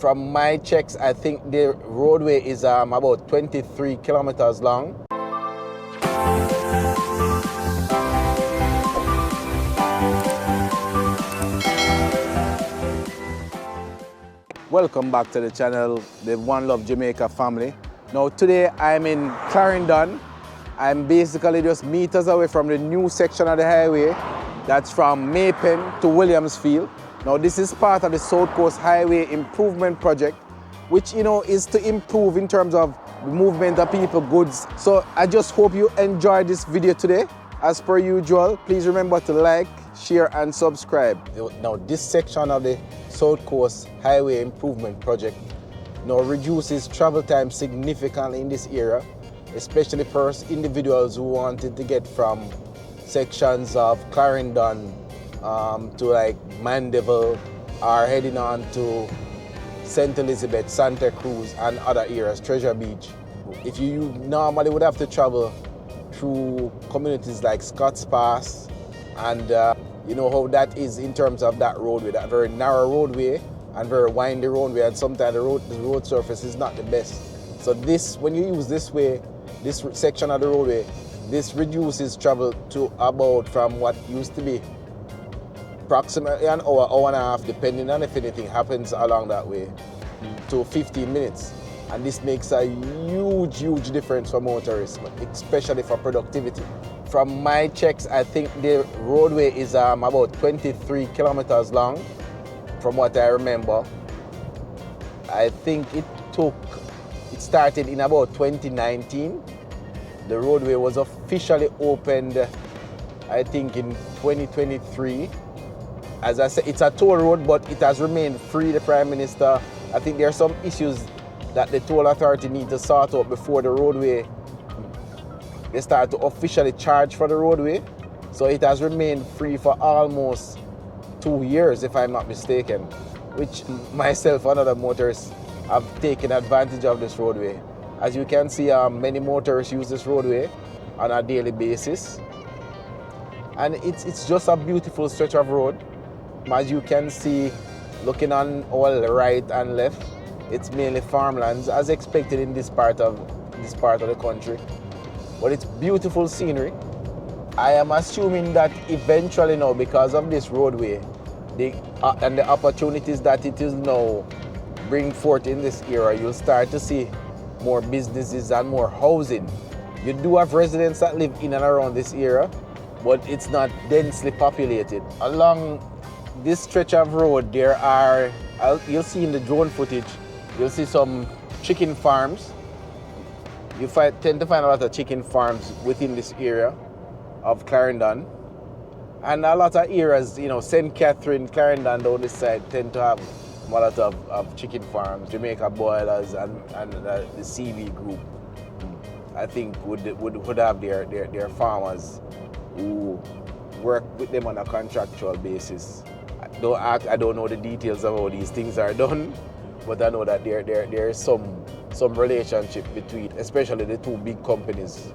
From my checks, I think the roadway is about 23 kilometers long. Welcome back to the channel, the One Love Jamaica family. Now today I'm in Clarendon. I'm basically just meters away from the new section of the highway that's from Maypen to Williamsfield. Now this is part of the South Coast Highway Improvement Project, which is to improve in terms of the movement of people, goods. So I just hope you enjoyed this video today. As per usual, please remember to like, share and subscribe. Now this section of the South Coast Highway Improvement Project reduces travel time significantly in this area, especially for individuals who wanted to get from sections of Clarendon to like Mandeville or heading on to St. Elizabeth, Santa Cruz and other areas, Treasure Beach. If you normally would have to travel through communities like Scotts Pass and you know how that is in terms of that roadway, that very narrow roadway and very windy roadway, and sometimes the road surface is not the best. So this, when you use this way, this section of the roadway, this reduces travel to about from what used to be approximately an hour, hour and a half, depending on if anything happens along that way, to 15 minutes. And this makes a huge difference for motorists, especially for productivity. From my checks, I think the roadway is about 23 kilometers long, from what I remember. I think it started in about 2019. The roadway was officially opened, I think, in 2023. As I said, it's a toll road, but it has remained free. The Prime Minister, I think there are some issues that the toll authority need to sort out before the roadway, they start to officially charge for the roadway. So it has remained free for almost 2 years, if I'm not mistaken, which myself and other motorists have taken advantage of this roadway. As you can see, many motorists use this roadway on a daily basis. And it's just a beautiful stretch of road. As you can see, looking on all right and left, it's mainly farmlands, as expected in this part of the country. But it's beautiful scenery. I am assuming that eventually now, because of this roadway, and the opportunities that it is now bring forth in this area, you'll start to see more businesses and more housing. You do have residents that live in and around this area, but it's not densely populated. Along this stretch of road, there are, you'll see in the drone footage, you'll see some chicken farms. You tend to find a lot of chicken farms within this area of Clarendon. And a lot of areas, St. Catherine, Clarendon down this side tend to have a lot of chicken farms. Jamaica Boilers and the CV group, I think, would have their farmers who work with them on a contractual basis. I don't know the details of how these things are done, but I know that there is some relationship between, especially the two big companies.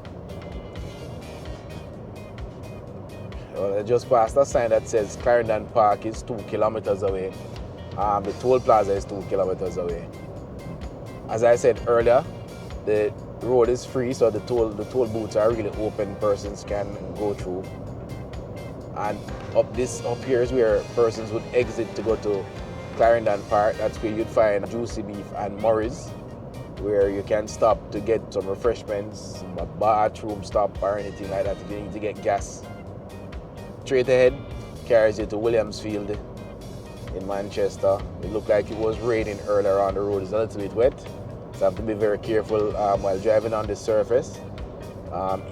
I just passed a sign that says Clarendon Park is 2 kilometers away. The toll plaza is 2 kilometers away. As I said earlier, the road is free, so the toll booths are really open. Persons can go through. And up here is where persons would exit to go to Clarendon Park. That's where you'd find Juicy Beef and Murray's, where you can stop to get some refreshments, a bathroom stop or anything like that if you need to get gas. Straight ahead carries you to Williamsfield in Manchester. It looked like it was raining earlier on. The road is a little bit wet, so you have to be very careful while driving on the surface.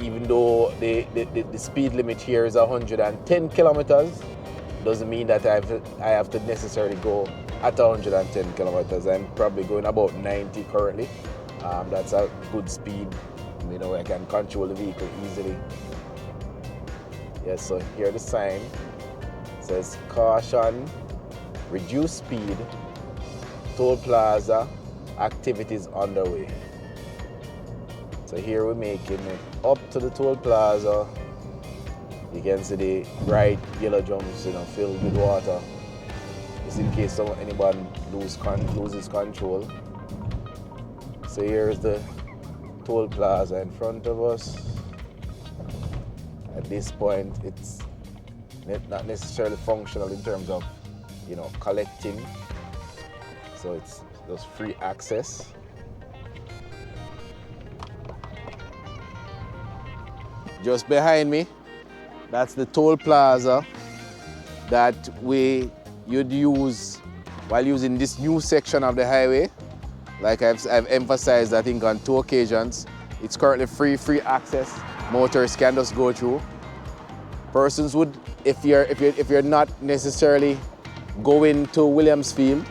Even though the speed limit here is 110 kilometers, doesn't mean that I have to necessarily go at 110 kilometers. I'm probably going about 90 currently. That's a good speed. I can control the vehicle easily. Yes, so here the sign says caution, reduce speed, toll plaza, activities underway. So here we're making it up to the toll plaza. You can see the bright yellow drums, filled with water. The just in case anyone loses control. So here's the toll plaza in front of us. At this point, it's not necessarily functional in terms of, collecting. So it's just free access. Just behind me, that's the toll plaza that you'd use while using this new section of the highway. Like I've emphasized, I think on 2 occasions, it's currently free access. Motorists can just go through. Persons would, if you're not necessarily going to Williamsfield,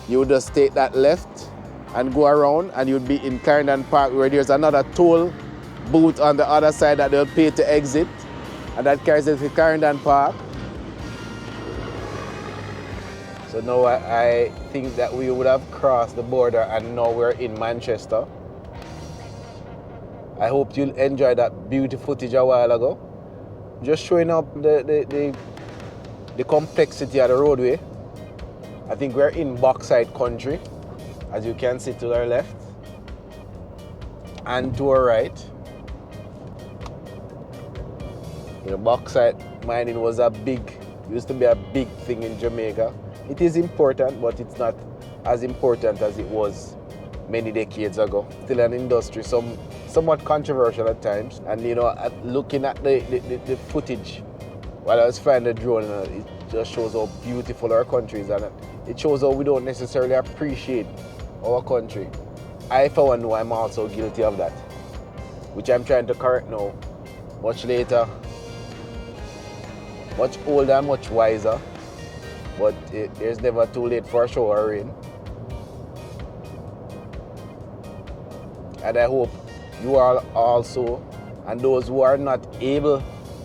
you would just take that left and go around, and you'd be in Clarendon Park, where there's another toll booth on the other side that they'll pay to exit, and that carries us to Clarendon Park. So now I think that we would have crossed the border and now we're in Manchester. I hope you'll enjoy that beautiful footage a while ago. Just showing up the complexity of the roadway. I think we're in Bauxite country, as you can see to our left and to our right. Bauxite mining used to be a big thing in Jamaica. It is important, but it's not as important as it was many decades ago. Still an industry, somewhat controversial at times. And looking at the footage while I was flying the drone, it just shows how beautiful our country is, and it shows how we don't necessarily appreciate our country. I, for one, know I'm also guilty of that, which I'm trying to correct now, much later, much older, much wiser. But there's never too late for a shower rain. And I hope you all also, and those who are not able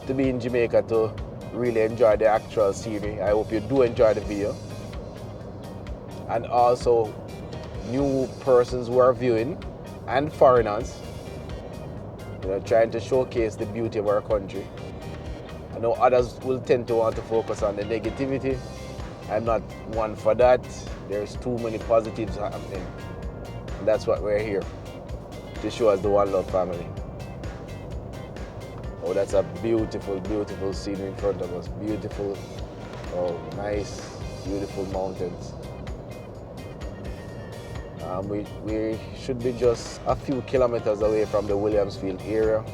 to be in Jamaica to really enjoy the actual scenery, I hope you do enjoy the video. And also new persons who are viewing, and foreigners, trying to showcase the beauty of our country. I know others will tend to want to focus on the negativity. I'm not one for that. There's too many positives happening. And that's what we're here to show as the One Love family. Oh, that's a beautiful, beautiful scene in front of us. Beautiful, nice, beautiful mountains. We should be just a few kilometers away from the Williamsfield area.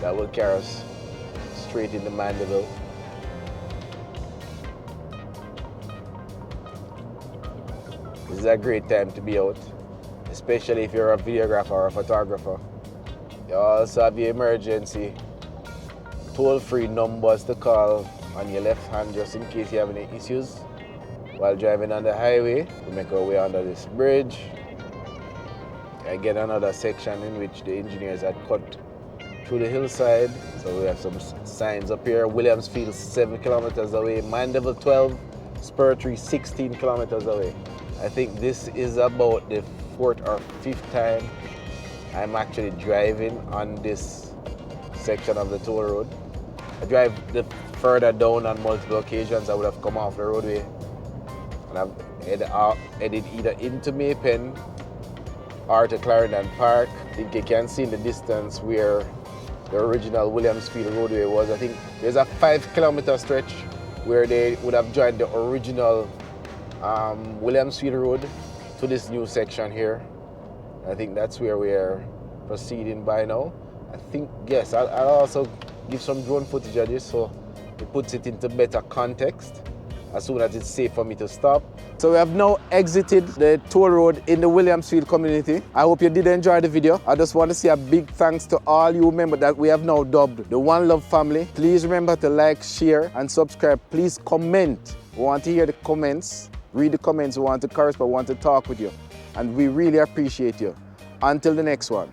That will carry us straight into Mandeville. This is a great time to be out, especially if you're a videographer or a photographer. You also have your emergency toll-free numbers to call on your left hand just in case you have any issues while driving on the highway. We make our way under this bridge. Again, another section in which the engineers had cut through the hillside. So we have some signs up here. Williamsfield 7 kilometers away, Mandeville 12, Spur 3 16 kilometers away. I think this is about the 4th or 5th time I'm actually driving on this section of the toll road. I drive further down on multiple occasions. I would have come off the roadway and I've headed either into Maypen or to Clarendon Park. I think you can see in the distance where the original Williamsfield roadway was. I think there's a 5-kilometer stretch where they would have joined the original Williamsfield Road to this new section here. I think that's where we are proceeding by now. I think, yes, I'll also give some drone footage of this so it puts it into better context as soon as it's safe for me to stop. So we have now exited the toll road in the Williamsfield community. I hope you did enjoy the video. I just want to say a big thanks to all you members that we have now dubbed the One Love family. Please remember to like, share, and subscribe. Please comment. We want to hear the comments. Read the comments. We want to correspond. We want to talk with you. And we really appreciate you. Until the next one.